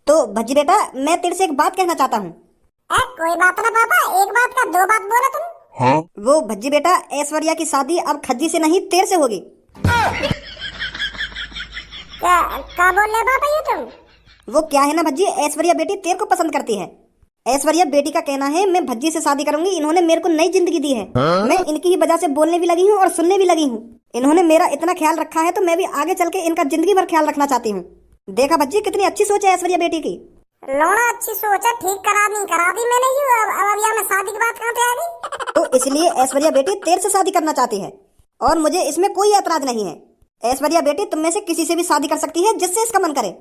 तो भज्जी बेटा, मैं तेरे से एक बात कहना चाहता हूँ। कोई बात ना पापा, एक बात का दो बात बोला तुम। हाँ? वो भज्जी बेटा, ऐश्वर्या की शादी अब खज्जी से नहीं तेरे से होगी। क्या बोल रहे हो पापा ये तुम? वो क्या है ना भज्जी, ऐश्वर्या बेटी तेरे को पसंद करती है। ऐश्वर्या बेटी का कहना है मैं भज्जी से शादी करूंगी, इन्होंने मेरे को नई जिंदगी दी है। मैं इनकी ही वजह से बोलने भी लगी हूँ और सुनने भी लगी हूँ। इन्होंने मेरा इतना ख्याल रखा है तो मैं भी आगे चल के इनका जिंदगी भर ख्याल रखना चाहती हूँ। देखा भज्जी, कितनी अच्छी सोच है ऐश्वर्या बेटी की। लोना अच्छी सोच है, ठीक करा दी मैंने ही। अब यहाँ में शादी की बात कहाँ पे आ गई? तो इसलिए ऐश्वर्या बेटी तेरे से शादी करना चाहती है और मुझे इसमें कोई ऐतराज नहीं है। ऐश्वर्या बेटी तुम में से किसी से भी शादी कर सकती है जिससे इसका मन करे।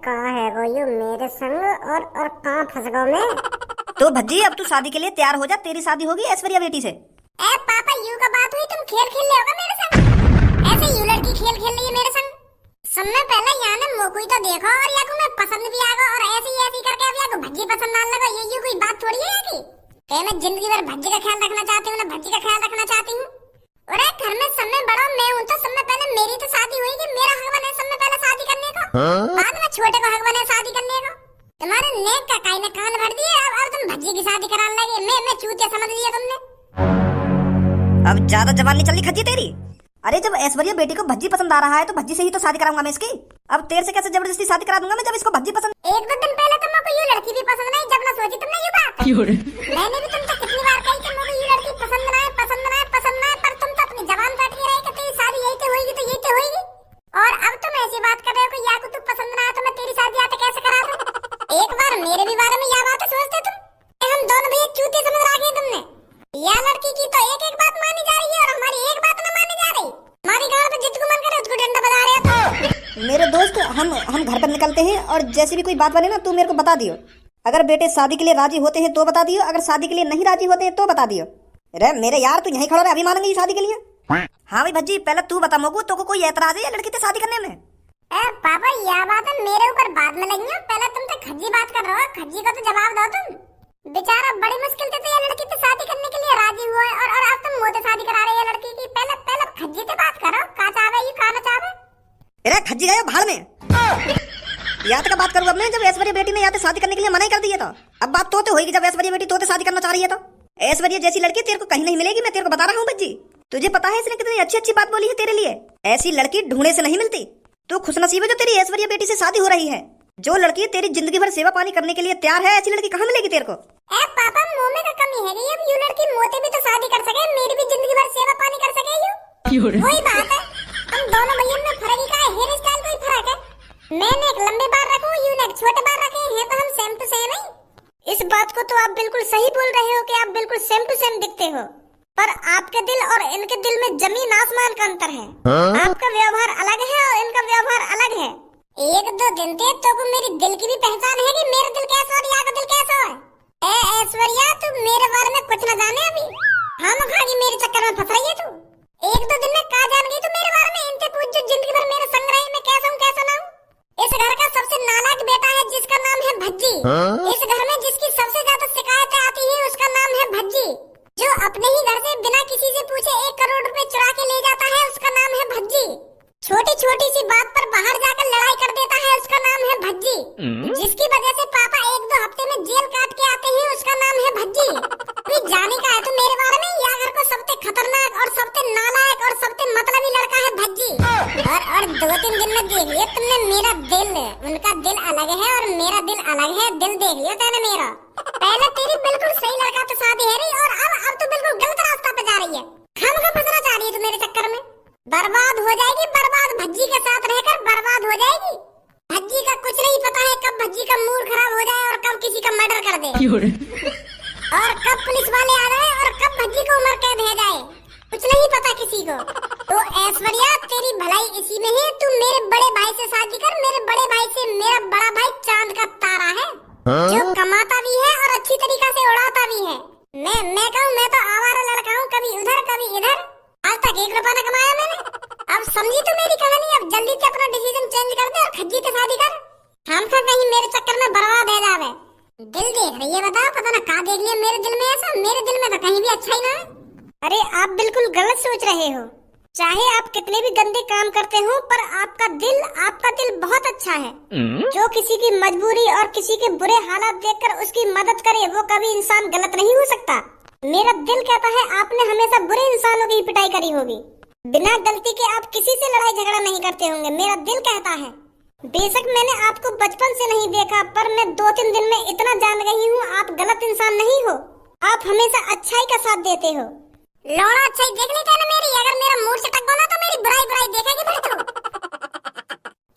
कहाँ है वो यू मेरे संग और कहाँ फंस गया मैं? तो भज्जी अब तू शादी के लिए तैयार हो जा, तेरी शादी होगी ऐश्वर्या बेटी से। पापा यू का बात हुई, तुम खेल खेल रहे होगा मेरे संग। ऐसे यू लड़की खेल खेल रही है मेरे संग। समय पहले यहाँ ने मोको तो देखो और या को मैं पसंद भी आ गया और ऐसी करके अब या को भज्जी पसंद आने लगा। ये कोई बात थोड़ी है कि मैं जिंदगी भर भज्जी का ख्याल रखना चाहती हूँ ना भज्जी का ख्याल रखना चाहती हूँ। अरे घर में समय बड़ा मैं हूँ तो समय पहले मेरी तो शादी हुई कि मेरा हक बने समय पहले शादी करने का। बाद में छोटे को हक बने शादी करने का। तुम्हारे नेक का काई ने कान भर दिए। अब तुम भज्जी की शादी कराने लगे। मैं चूतिया समझ लिया तुमने। अब ज्यादा जवान नहीं चल रही खज्जी तेरी। अरे जब ऐश्वर्या बेटी को भज्जी पसंद आ रहा है तो भज्जी से ही तो शादी कराऊंगा मैं इसकी। अब तेरे से कैसे जबरदस्ती शादी करा दूंगा मैं जब इसको भज्जी पसंद। एक दो दिन पहले तो मुझे ये लड़की भी पसंद नहीं, जब ना सोची तुमने ये बात। मैंने भी तुमसे कितनी बार कही कि मुझे ये लड़की पसंद ना है, पर तुम तो अपनी जबान काट के रहे कि तेरी शादी यही तो होगी तो यही तो होगी। और अब तुम ऐसी बात कर रहे हो कि या को तू पसंद ना है तो मैं तेरी शादी आते कैसे करा दूं? एक बार मेरे भी बारे में यह बात सोचते तुम। हम दोनों भैया चूते समझ रखे तुमने। यह लड़की की तो एक बात मानी जा रही है और हमारी एक बात न मानी जा रही। हमारी गांव पे जिसको मन करे उसको डंडा बजा रहे हो। मेरे दोस्त, हम घर पर निकलते हैं और जैसी भी कोई बात बने ना तू मेरे को बता दियो। अगर बेटे शादी के लिए राजी होते हैं तो बता दियो, अगर शादी के लिए नहीं राजी होते हैं तो बता दियो। अरे मेरे यार, तू यहीं खड़ा रहे, अभी मानेंगे शादी के लिए। हाँ भाई भज्जी, पहले तू बता मोगू, तो कोई ऐतराज है या लड़की से शादी करने में? पापा यह बात है मेरे ऊपर बाद में लगी है। पहले तुम तो खज्जी बात कर रहे हो, खज्जी का तो जवाब दो तुम। बेचारा बड़ी मुश्किल से ये लड़की से शादी करने के लिए राजी हुआ है और अब तुम मोते शादी करा रहे हो लड़की की। पहले खज्जी से बात करो, का चाहे ये का न चाहे। अरे खज्जी गए भाड़ में। याद का बात करूँ अब मैं, जब ऐश्वर्या बेटी ने याद शादी करने के लिए मना ही कर दिया था। अब बात तोते होगी जब ऐश्वर्या बेटी तोते शादी करना चाह रही है तो। ऐश्वर्या जैसी लड़की तेरे को कहीं नहीं मिलेगी, मैं तेरे को बता रहा हूँ भज्जी। तुझे पता है इसने कितनी अच्छी बात बोली है तेरे लिए। ऐसी लड़की ढूंढने से नहीं मिलती। तू खुशनसीब है जो तेरी ऐश्वर्या बेटी से शादी हो रही है। जो लड़की तेरी जिंदगी भर सेवा पानी करने के लिए तैयार है, ऐसी लड़की कहाँ मिलेगी तेरे को? पापा मुंह में का कमी है ये। अब यू लड़की मोते भी तो शादी कर सके, मेरी भी जिंदगी भर सेवा पानी कर सके यू। वही बात है, हम दोनों भैया में फर्क ही का है, हेयर स्टाइल कोई फर्क है। मैंने एक लंबे बाल रखो, यू ने एक छोटे बाल रखे हैं, तो हम सेम टू सेम है। इस बात को तो आप बिल्कुल सही बोल रहे हो कि आप बिल्कुल सेम टू सेम दिखते हो, पर आपके दिल और इनके दिल में जमीन आसमान का अंतर है। आपका व्यवहार अलग है और इनका व्यवहार अलग है। एक दो दिन थे तो मेरी दिल की भी पहचान है कि मेरा दिल कैसा और यहाँ का दिल कैसा है। ऐश्वर्या, तू मेरे बारे में कुछ न जाने अभी। हम खागी मेरे चक्कर में फंस रही है तू। एक दो दिन में कहा जान गई तू मेरे बारे में। इनसे पूछ जो जिंदगी भर मेरे संग रही, मैं कैसा हूँ कैसा ना हूँ। इस घर का सबसे नालायक बेटा है जिसका नाम है भज्जी। इस घर में जिसकी सबसे ज्यादा शिकायतें आती है उसका नाम है भज्जी। जो अपने ही घर से बिना किसी से पूछे 1 करोड़ रुपए चुरा के ले जाता है उसका नाम है भज्जी। छोटी छोटी सी बात पर बाहर जाकर लड़ाई कर देता है उसका नाम है भज्जी। जिसकी वजह से पापा 1-2 हफ्ते में जेल काट के आते हैं उसका नाम है भज्जी। कोई जाने का है तो मेरे बारे में, या घर को सबसे खतरनाक और सबसे नालायक और सबसे मतलबी लड़का है भज्जी। और 2-3 दिन में देख लिया तुमने मेरा दिल। उनका दिल अलग है और मेरा दिल अलग है। दिल देख लिया तूने मेरा। पहले तेरी बिल्कुल सही लड़का तो शादी है रही और अब तो बिल्कुल गलत रास्ता पे जा रही है। खामखा फंसना चाह रही है तू मेरे चक्कर में। बर्बाद हो जाएगी, बर्बाद भज्जी के साथ रहकर बर्बाद हो जाएगी। भज्जी का कुछ नहीं पता है कब भज्जी का मूड खराब हो जाए और कब किसी का मर्डर कर दे और कब पुलिस वाले आ जाए और कब भज्जी को उम्र कैद भेज जाए, कुछ नहीं पता किसी को। तो ऐश्वर्या, तेरी भलाई इसी में है। तू मेरे बड़े भाई से शादी कर। मेरे बड़े भाई से मेरा बड़ा भाई चांद का तारा है, जो कमाता भी है और अच्छी तरीका से उड़ाता भी है। मैं कहूँ मैं तो आवारा लड़का हूँ, कभी उधर कभी इधर। आज तक 1 रुपया न कमाया मैंने। अब समझी तू मेरी कहानी। अब जल्दी से अपना डिसीजन चेंज कर दे और खज्जी से शादी कर। हम कहीं मेरे चक्कर में बर्बाद हो जावे। दिल देख रही है, बताओ पता ना कहाँ देख लिया मेरे दिल में ऐसा। मेरे दिल में तो कहीं भी अच्छा ही ना है। अरे आप बिल्कुल गलत सोच रहे हो। चाहे आप कितने भी गंदे काम करते हो, पर आपका दिल बहुत अच्छा है। जो किसी की मजबूरी और किसी के बुरे हालात देखकर उसकी मदद करे, वो कभी इंसान गलत नहीं हो सकता। मेरा दिल कहता है आपने हमेशा बुरे इंसानों की पिटाई करी होगी। बिना गलती के आप किसी से लड़ाई झगड़ा नहीं करते होंगे, मेरा दिल कहता है। बेशक मैंने आपको बचपन से नहीं देखा, पर मैं 2-3 दिन में इतना जान गई हूँ, आप गलत इंसान नहीं हो। आप हमेशा अच्छाई का साथ देते हो। लौड़ा अच्छाई देख लेता है ना मेरी, अगर मेरा मूड से टक ना तो मेरी बुराई देखेगी फिर तो।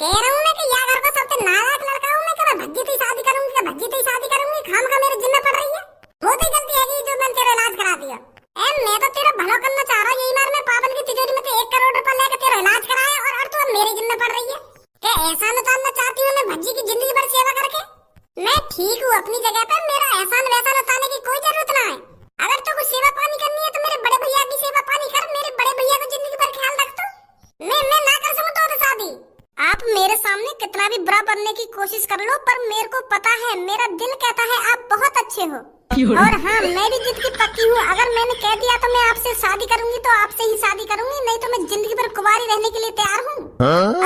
कह रहा हूँ मैं कि या घर का सबसे नालायक लड़का हूँ मैं, कभी भज्जी से शादी करूंगी, खामखा मेरे जिम्मे पड़ रही है। मोटी गलती है कि जो मैंने तेरा इलाज करा दिया। मैं तो तेरा भला करना चाह रहा हूँ, यही मार मैं पागल की तिजोरी में से 1 करोड़ रुपए लेकर तेरा इलाज कराया, और तू अब मेरे जिम्मे पड़ रही है। क्या एहसान उतारना चाहती हूँ मैं भज्जी की जिंदगी भर सेवा करके? मैं ठीक हूँ अपनी जगह पर, मेरा एहसान वैसा उतारने की कोई जरूरत ना है। अगर तो कुछ सेवा पानी करनी है तो मेरे बड़े भैया की सेवा पानी कर, मेरे बड़े भैया को जिंदगी भर ख्याल रख। तो मैं ना कर सकूं तो शादी। आप मेरे सामने कितना भी बुरा बनने की कोशिश कर लो, पर मेरे को पता है, मेरा दिल कहता है आप बहुत अच्छे हो। और हाँ, मैं भी जिद की पक्की हूँ। अगर मैंने कह दिया तो मैं आपसे शादी करूंगी तो आपसे ही शादी करूंगी, नहीं तो मैं जिंदगी भर कुंवारी रहने के लिए तैयार हूँ।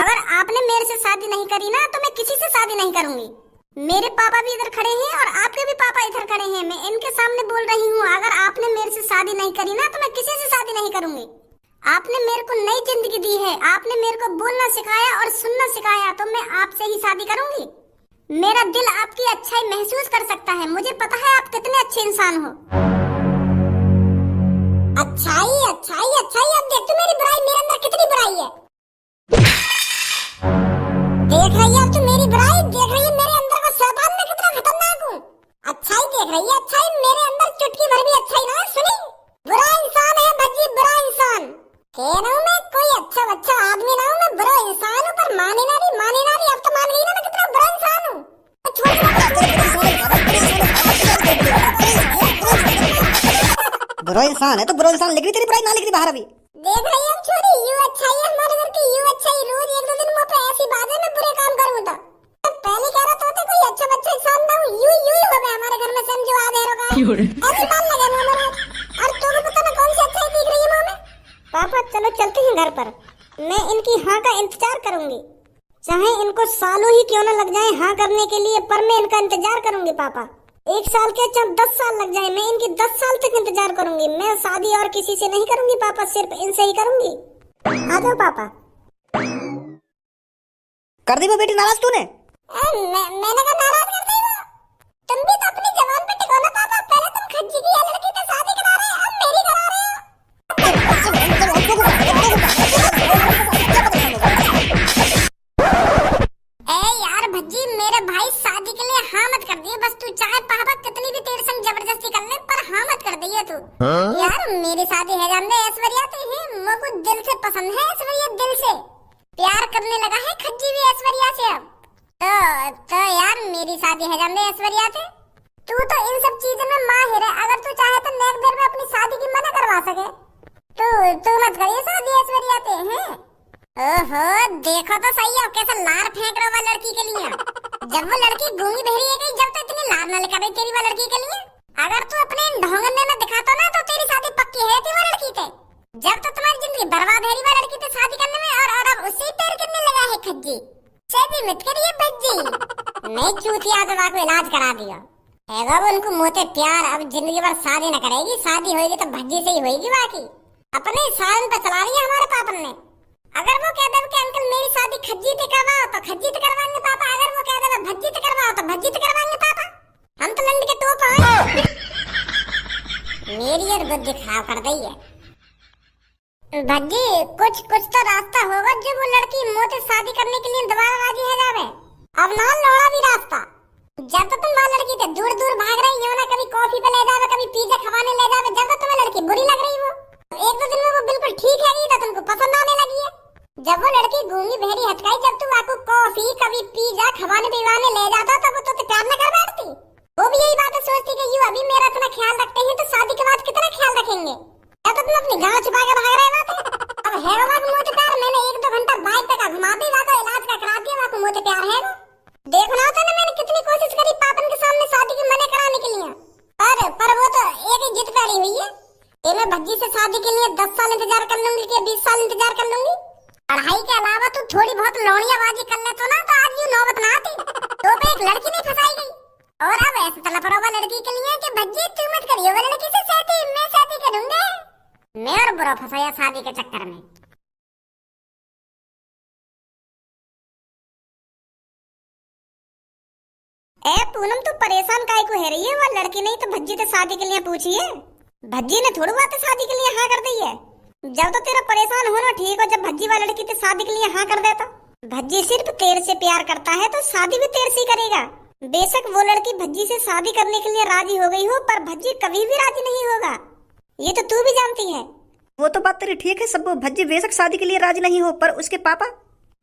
अगर आपने मेरे से शादी नहीं करी ना तो मैं किसी से शादी नहीं करूंगी। मेरे पापा भी इधर खड़े हैं और आपके भी पापा इधर खड़े हैं, मैं इनके सामने बोल रही हूँ। अगर आपने मेरे से शादी नहीं करी ना तो मैं किसी से शादी नहीं करूंगी। आपने मेरे को नई जिंदगी दी है, आपने मेरे को बोलना सिखाया और सुनना सिखाया, तो मैं आपसे ही शादी करूंगी। मेरा दिल आपकी अच्छाई महसूस कर सकता है, मुझे पता है आप कितने अच्छे इंसान हो। अच्छाई अच्छाई अच्छाई, अब देख तू मेरी बुराई, मेरे अंदर कितनी बुराई है। देख रही है अब तू मेरी बुराई, देख रही है मेरे अंदर का शैतान मैं कितना खतरनाक हूँ। अच्छाई देख रही है, अच्छाई मेरे अंदर चुटकी भर भी अच्छाई ना सुनी। बुरा इंसान है भज्जी, बुरा इंसान। कह रहा हूँ मैं कोई अच्छा आदमी ना हूँ, मैं बुरा इंसान हूँ, पर माने ना रही। अब तो मान गई ना मैं कितना बुरा इंसान हूँ। बुरा इंसान है तो बुरा इंसान लिख रही, तेरी बुराई ना लिख रही बाहर अभी। देख रही है छोरी, यू अच्छाई है हमारे घर की, यू अच्छाई। रोज 1-2 दिन मुँह पे ऐसी बात है मैं बुरे काम करूँ तो। पहले कह रहा था कोई अच्छा इंसान ना हूँ, यू हो गया हमारे घर में समझो आधे रोगा। ऐसे मान लगा हमारे, और तो को पता ना कौन सी अच्छाई दिख रही है मुँह में। पापा चलो चलते हैं घर पर, मैं इनकी हाँ का इंतजार करूंगी, चाहे इनको सालों ही क्यों न लग जाए हाँ करने के लिए, पर मैं इनका इंतजार करूंगी। पापा 1 साल के चाहे 10 साल लग जाए, मैं इनकी 10 साल तक इंतजार करूंगी। मैं शादी और किसी से नहीं करूंगी पापा, सिर्फ इनसे ही करूंगी। आ जाओ पापा। कर दी वो बेटी नाराज तूने? मैंने कहा नाराज कर दी वो? तुम भी तो अपनी जबान पे टिको ना पापा, पहले तुम खज्जी की लड़की से शादी करा रहे हो, अब मेरी करा रहे हो। यार भज्जी, मेरे भाई शादी के लिए हाँ मत कर दिए, बस तू चाहे पापा कितनी भी तेरे संग जबरदस्ती कर ले, पर हाँ मत कर दिए तू। यार मेरी शादी है जानते ऐश्वर्या से ही, मुझको दिल से पसंद है ऐश्वर्या, दिल से प्यार करने लगा है खज्जी भी ऐश्वर्या से अब। तो यार मेरी शादी है जानते ऐश्वर्या से। तू तो इन सब चीजों में माहिर है, अगर तू चाहे तो नेक देर में अपनी शादी की मना करवा सके। तू मत करिए शादी ऐश्वर्या से हैं। ओहो देखो तो सही है कैसा लार फेंक रहा है लड़की के लिए। जब वो लड़की गूंगी बहरी है गई, जब तक इतनी लार न लगा रही तेरी वो लड़की के लिए। अगर तू अपने ढोंगने में दिखाता ना तो तेरी शादी पक्की है थी वो लड़की से। जब तो तुम्हारी जिंदगी बर्बाद है वो लड़की से शादी करने में, और अब उससे पैर करने लगा है खज्जी। शादी मत करिए भज्जी। मैं चूतिया दवा को इलाज करा दिया है, उनको मोते प्यार, अब जिंदगी भर शादी न करेगी, शादी होगी तो भज्जी से ही होगी। बाकी अपने सालन पे चला रही है हमारे पापा ने। अगर वो कह दे कि अंकल मेरी शादी खज्जी से करवाओ तो खज्जी से करवाएंगे पापा, अगर वो कह दे भज्जी से करवाओ तो भज्जी से करवाएंगे पापा। हम तो लंड के टोप हैं। मेरी और बुद्धि खराब कर दी है भज्जी। कुछ तो रास्ता होगा जो वो लड़की मोते शादी करने के लिए दोबारा राजी है जावे। अब ना लौड़ा भी रास्ता। जब तो तुम वहाँ लड़की से दूर भाग रही हो ना, कभी कॉफी पे ले जावे, कभी पिज्जा खवाने ले जावे, जब तो तुम्हें लड़की बुरी लग रही हो, 1-2 दिन में वो बिल्कुल ठीक है तो तुमको पसंद आने लगी है। जब वो लड़की गूंगी बहरी हटकाई, जब तू आपको कॉफी कभी पिज्जा खवाने पिवाने ले जाता तब वो तो प्यार न कर बैठती। वो भी यही बात सोचती कि यू अभी मेरा इतना ख्याल रखते हैं तो शादी के बाद कितना ख्याल रखेंगे। या तो तुम अपनी गाँव छुपा के भाग रहे हो। अब है वो मोटे प्यार, मैंने 1-2 घंटा बाइक पे का घुमा दी, वहाँ इलाज का करा दिया, वहाँ मोटे प्यार है वो। देखना होता ना मैंने कितनी कोशिश करी पापन के सामने शादी की मना कराने के लिए, पर वो तो एक ही जिद पैरी हुई है। ये मैं भज्जी से शादी के लिए 10 साल इंतजार कर लूंगी कि 20 साल इंतजार कर लूंगी। पढ़ाई के अलावा तू थोड़ी बहुत लौड़ियाबाजी कर ले तो ना, तो आज यूं नौबत ना आती। तो पे एक लड़की नहीं फंसाई गई। और अब ऐसे तलपरोवा लड़की के लिए कि भज्जी तू मत करियो वो लड़की से शादी, मैं शादी करूंगा। मैं और बुरा फंसाया शादी के चक्कर में। ए पूनम तू परेशान काहे को है रही है? वो लड़की नहीं तो भज्जी से शादी के लिए पूछी है। भज्जी ने थोड़ी बात शादी के लिए हाँ कर दी है। जब तो तेरा परेशान होना ठीक हो, जब भज्जी वाला लड़की ते शादी के लिए हाँ कर देता। भज्जी सिर्फ तेरे से प्यार करता है तो शादी भी तेरे से करेगा। बेशक वो लड़की भज्जी से शादी करने के लिए राजी हो गई हो, पर भज्जी कभी भी राजी नहीं होगा, ये तो तू भी जानती है। वो तो बात तेरी ठीक है सब। भज्जी बेशक शादी के लिए राजी नहीं हो, पर उसके पापा,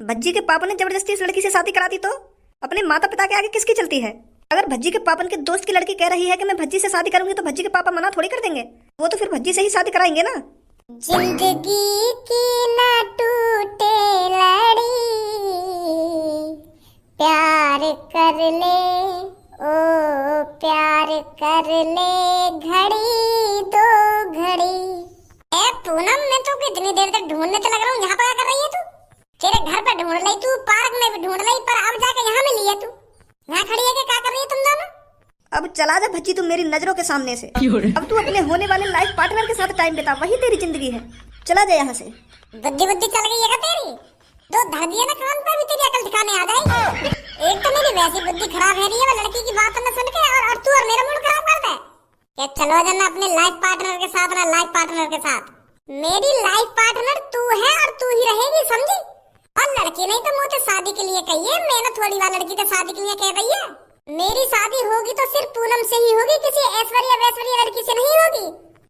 भज्जी के पापा ने जबरदस्ती इस लड़की से शादी करा दी तो अपने माता पिता के आगे किसकी चलती है? अगर भज्जी के पापन के दोस्त की लड़की कह रही है कि मैं भज्जी से शादी करूंगी तो भज्जी के पापा मना थोड़ी कर देंगे। वो तो फिर भज्जी से ही शादी कराएंगे ना। जिंदगी की ना टूटे लड़ी, प्यार कर ले ओ प्यार कर ले, घड़ी दो घड़ी। ए पूनम मैं तो कितनी देर तक ढूंढने तो लग रहा हूँ, यहाँ पर क्या कर रही है तू? तेरे घर पर ढूंढ रही तू, पार्क में भी ढूंढ रही, पर अब जाके यहाँ मिली है तू। यहाँ खड़ी है कि क्या कर रही है तुम दोनों? अब चला जा भज्जी तू मेरी नजरों के सामने से। अब तू अपने होने वाले लाइफ पार्टनर के साथ टाइम बिता, वही तेरी जिंदगी है। चला जा यहाँ से। बुद्धि बुद्धि चल गई है क्या तेरी? दो धर दिए ना कान पे, भी तेरी अकल ठिकाने आ जाएगी। एक तो मेरी वैसी बुद्धि खराब है रही है वो लड़की की बात न सुन के, और तू और मेरा मूड खराब कर दे। क्या चलो जाना अपने लाइफ पार्टनर के साथ ना, लाइफ पार्टनर के साथ। मेरी लाइफ पार्टनर तू है और तू ही रहेगी, समझी? और लड़की नहीं तो मुझे शादी के लिए कही है, मैंने थोड़ी वाली लड़की तो शादी के लिए कह रही है। मेरी शादी होगी तो सिर्फ पूनम से ही होगी, किसी ऐश्वर्या वैश्वर्या लड़की से नहीं होगी।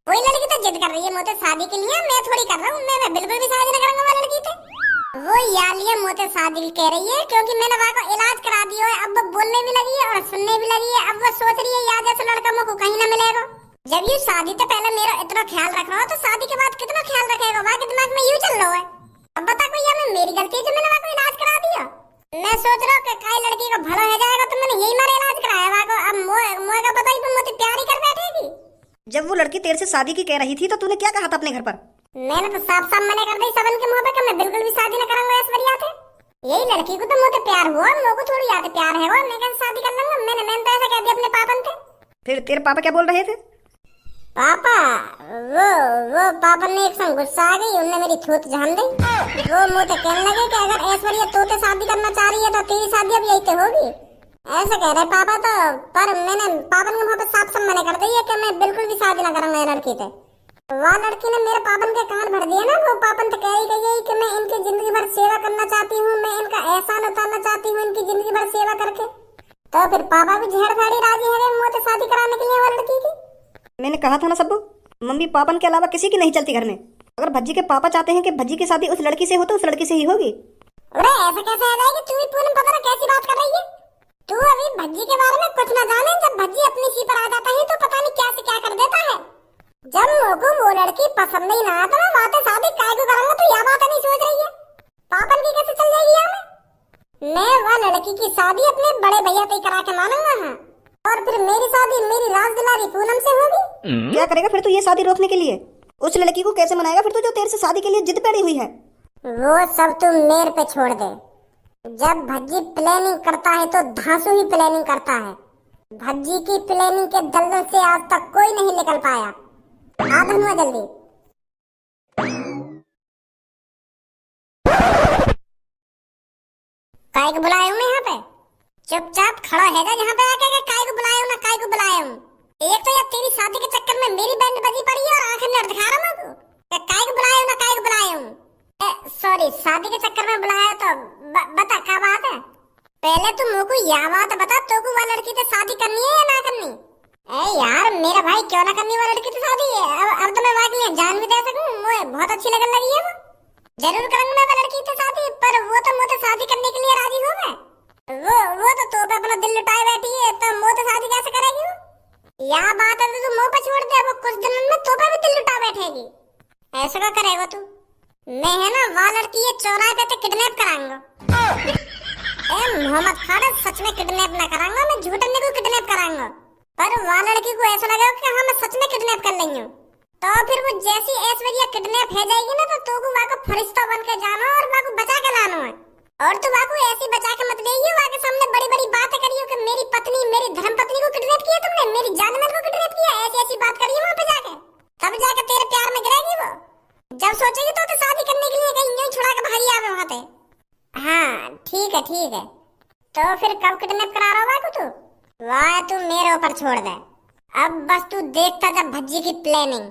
कोई लड़की तो जिद कर रही है मुझे शादी के लिए, मैं थोड़ी कर रहा हूँ। मैं बिल्कुल भी शादी नहीं करूंगा वाली लड़की से। वो यालिया मुझे शादी कह रही है क्योंकि मैंने वहाँ को इलाज करा दिया है। अब वो बोलने भी लगी है और सुनने भी लगी है। अब वो सोच रही है यार जैसे लड़का मुझको कहीं ना मिलेगा। जब ये शादी तो पहले मेरा इतना ख्याल रख रहा हो, तो शादी के बाद कितना ख्याल रखेगा? वहाँ के दिमाग में यूं चल रहा है। अब बता कोई, या मेरी गलती है जो मैंने वहाँ को इलाज करा दिया? मैं सोच रहा हूँ कि काई लड़की का भला हो जाएगा तो मैंने यही मारे इलाज कराया वहाँ को। अब मोए का पता ही तुम मुझे प्यार ही कर बैठेगी। जब वो लड़की तेरे से शादी की कह रही थी तो तूने क्या कहा था अपने घर पर? मैंने तो साफ साफ मना कर दी सबन के मुंह पे कि मैं बिल्कुल भी शादी न करूंगा ऐश्वर्या से। यही लड़की को तो मुझे प्यार हुआ, मुझको थोड़ी याद प्यार है वो, मैं कैसे शादी कर लूंगा? मैंने तो ऐसा कह दिया अपने पापन से। फिर तेरे पापा क्या बोल रहे थे? पापा वो पापा ने एक संग गुस्सा आ गई, उन्होंने मेरी थूत झान दी। वो मुझे कहने लगे कि अगर ऐश्वर्या तोते शादी करना चाह रही है तो तेरी शादी अब यही तो होगी, ऐसे कह रहे पापा। तो पर मैंने पापन के मुंह पे साफ साफ मना कर दी है कि मैं बिल्कुल भी शादी न करूंगा लड़की से। वह लड़की ने मेरे पापन के कान भर दिए ना। वो पापन तो कह ही गई कि मैं इनकी जिंदगी भर सेवा करना चाहती हूँ, मैं इनका एहसान उतारना चाहती हूँ इनकी जिंदगी भर सेवा करके। तो फिर पापा भी झेड़ फाड़ी राजी है मुझे शादी कराने के लिए वो लड़की की। मैंने कहा था ना सब्बू, मम्मी पापन के अलावा किसी की नहीं चलती घर में। अगर भज्जी के पापा चाहते हैं कि भज्जी की शादी उस लड़की से हो तो उस लड़की से ही होगी। अरे ऐसा कैसे आ जाएगी? तू भी पूनम पता ना कैसी बात कर रही है? तू अभी भज्जी के बारे में कुछ ना जाने। जब भज्जी अपनी सी पर आ जाता है तो पता नहीं क्या से क्या कर देता है। जब मुझको वो लड़की पसंद ही ना आता मैं बातें शादी काय को करूंगा, तो यह बात नहीं सोच रही है। पापन की कैसे चल जाएगी यहाँ में? मैं वह लड़की की शादी अपने बड़े भैया से करा के मानूंगा। हाँ, और फिर मेरी शादी मेरी राज दुलारी पूनम से होगी। क्या करेगा फिर तू ये शादी रोकने के लिए? उस लड़की को कैसे मनाएगा फिर तू जो तेरे से शादी के लिए जिद पड़ी हुई है? वो सब तुम मेरे पे छोड़ दे। जब भज्जी प्लानिंग करता है तो धांसू ही प्लानिंग करता है। भज्जी की प्लानिंग के दलदल से आज तक कोई नहीं निकल पाया। आ धनुआ जल्दी। काय को बुलाया हूँ मैं यहाँ पे? चुपचाप खड़ा है जा यहाँ पे आके के काय को बुलाया हूँ ना काय को बुलाया हूँ? एक तो यार तेरी शादी के चक्कर में मेरी बैंड बजी पड़ी है और आंखें नर दिखा रहा हूँ। काय को बुलाया हूँ ना काय को बुलाया हूँ? सॉरी शादी के चक्कर में बुलाया तो बता क्या बात है? पहले तू मुझको यह बात बता, तो को वो लड़की से शादी करनी है या ना करनी? यार मेरा भाई क्यों ना करनी वो लड़की से शादी है? अब तो मैं वहाँ के लिए जान भी दे सकूँ। मुझे बहुत अच्छी लगने लगी है वो। जरूर करूंगा मैं वो लड़की से शादी, पर वो तो मुझे शादी करने के लिए राजी हो गए। वो तो पे अपना दिल लुटाए बैठी है, तो मुझे शादी कैसे करेगी वो? यह बात है तो मुँह पे छोड़ दे, वो कुछ दिनों में तो पे भी दिल लुटा बैठेगी। ऐसा क्या करेगा तू? मैं है ना वह लड़की ये चौराहे पे किडनैप कराऊंगा। मोहम्मद खालिद सच में किडनैप ना कराऊंगा, मैं झूठने को किडनैप कराऊंगा। पर वह लड़की को ऐसा लगा कि हाँ मैं सच में किडनैप कर रही हूँ। तो फिर वो जैसी ऐश्वर्या किडनैप है जाएगी ना तो को वाको फरिश्ता बन के जाना और वाको बचा के लाना है। और तो वाको ऐसी बचा के मत गई वाके सामने बड़ी बड़ी बातें करियो कि मेरी पत्नी मेरी धर्मपत्नी को किडनैप किया तुमने, मेरी जानवर को किडनैप किया, ऐसी ऐसी बात करियो वहां पे जाके। तब जाके तेरे प्यार में गिरेगी वो। जब सोचेगी तो शादी करने के लिए कहीं यूं छुड़ा के भागी आवे वहां पे। हाँ ठीक है ठीक है। तो फिर कब किडनैप करा रहा है तू? वाह तू मेरे ऊपर छोड़ दे, अब बस तू देखता जा भज्जी की प्लानिंग।